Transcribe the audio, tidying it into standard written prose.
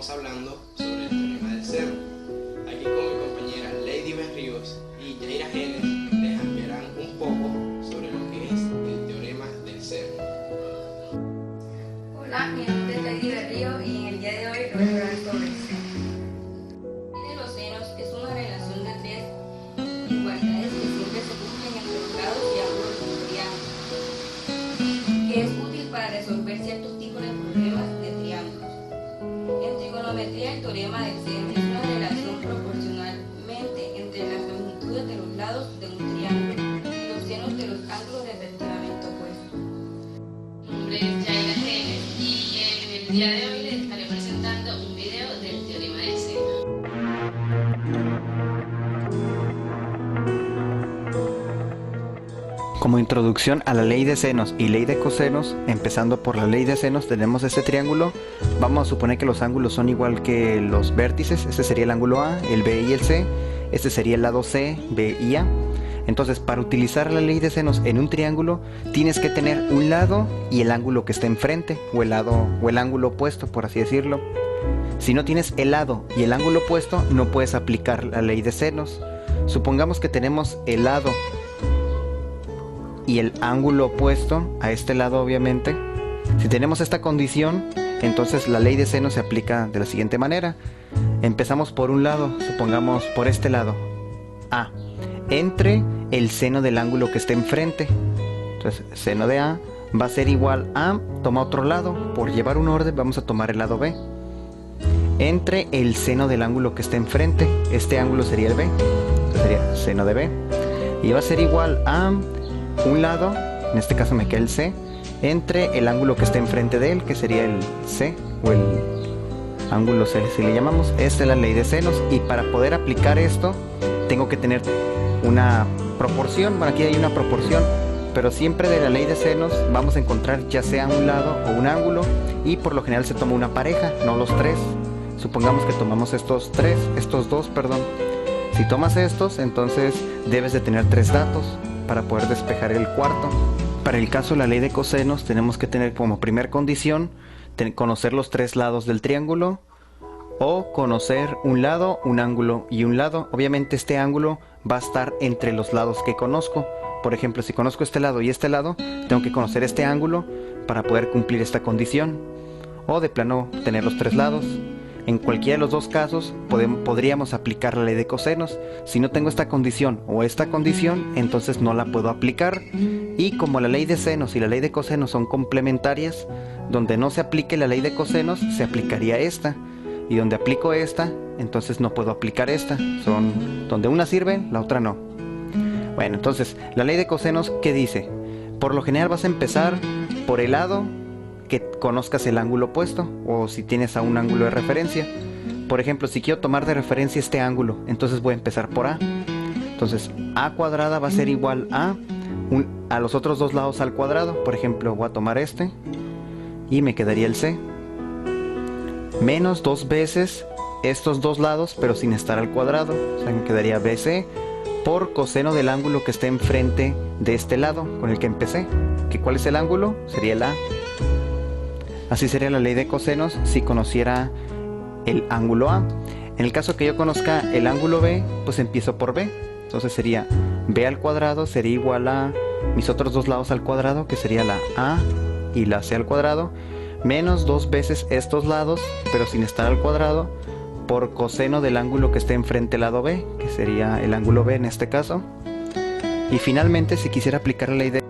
estaremos hablando sobre el teorema del seno. Aquí con mi compañera Lady Berríos y Yaira Genes les ampliarán un poco sobre lo que es el teorema del seno. Hola, mi nombre es Lady Berríos y en el día de hoy voy a hablar sobre el seno. De los senos es una relación de tres igualdades que siempre se cumplen entre los lados y ángulos de un triángulo, que es útil para resolver ciertos tipos de problemas de triángulos. En trigonometría, el teorema del seno es una relación proporcionalmente entre las longitudes de los lados de un triángulo y los senos de los ángulos respectivamente opuestos. Mi nombre es Yaira Genes y en el día de hoy les estaré presentando un video del teorema del seno. Como introducción a la ley de senos y ley de cosenos, empezando por la ley de senos, tenemos este triángulo. Vamos a suponer que los ángulos son igual que los vértices. Este sería el ángulo A, el B y el C. Este sería el lado C, B y A. Entonces, para utilizar la ley de senos en un triángulo, tienes que tener un lado y el ángulo que está enfrente, o el ángulo opuesto, por así decirlo. Si no tienes el lado y el ángulo opuesto, no puedes aplicar la ley de senos. Supongamos que tenemos el lado y el ángulo opuesto a este lado, obviamente. Si tenemos esta condición, entonces la ley de seno se aplica de la siguiente manera. Empezamos por un lado, supongamos por este lado, A, entre el seno del ángulo que está enfrente. Entonces seno de A va a ser igual a, toma otro lado, por llevar un orden vamos a tomar el lado B, entre el seno del ángulo que está enfrente. Este ángulo sería el B, entonces sería seno de B, y va a ser igual a un lado, en este caso me queda el C, entre el ángulo que está enfrente de él, que sería el C, o el ángulo C si le llamamos. Esta es la ley de senos, y para poder aplicar esto tengo que tener una proporción. Bueno, aquí hay una proporción, pero siempre de la ley de senos vamos a encontrar ya sea un lado o un ángulo, y por lo general se toma una pareja, no los tres. Supongamos que tomamos estos dos, perdón. Si tomas estos, entonces debes de tener tres datos para poder despejar el cuarto. Para el caso de la ley de cosenos, tenemos que tener como primer condición conocer los tres lados del triángulo, o conocer un lado, un ángulo y un lado. Obviamente este ángulo va a estar entre los lados que conozco. Por ejemplo, si conozco este lado y este lado, tengo que conocer este ángulo para poder cumplir esta condición, o de plano tener los tres lados. En cualquiera de los dos casos podríamos aplicar la ley de cosenos. Si no tengo esta condición o esta condición, entonces no la puedo aplicar. Y como la ley de senos y la ley de cosenos son complementarias, donde no se aplique la ley de cosenos, se aplicaría esta. Y donde aplico esta, entonces no puedo aplicar esta. Son donde una sirve, la otra no. Bueno, entonces, la ley de cosenos, ¿qué dice? Por lo general vas a empezar por el lado que conozcas el ángulo opuesto, o si tienes a un ángulo de referencia. Por ejemplo, si quiero tomar de referencia este ángulo, entonces voy a empezar por A. Entonces A cuadrada va a ser igual a los otros dos lados al cuadrado. Por ejemplo, voy a tomar este y me quedaría el C, menos dos veces estos dos lados pero sin estar al cuadrado, o sea me quedaría BC por coseno del ángulo que esté enfrente de este lado con el que empecé. ¿Cuál es el ángulo? Sería el A. Así sería la ley de cosenos si conociera el ángulo A. En el caso que yo conozca el ángulo B, pues empiezo por B. Entonces sería B al cuadrado sería igual a mis otros dos lados al cuadrado, que sería la A y la C al cuadrado, menos dos veces estos lados, pero sin estar al cuadrado, por coseno del ángulo que esté enfrente al lado B, que sería el ángulo B en este caso. Y finalmente, si quisiera aplicar la ley de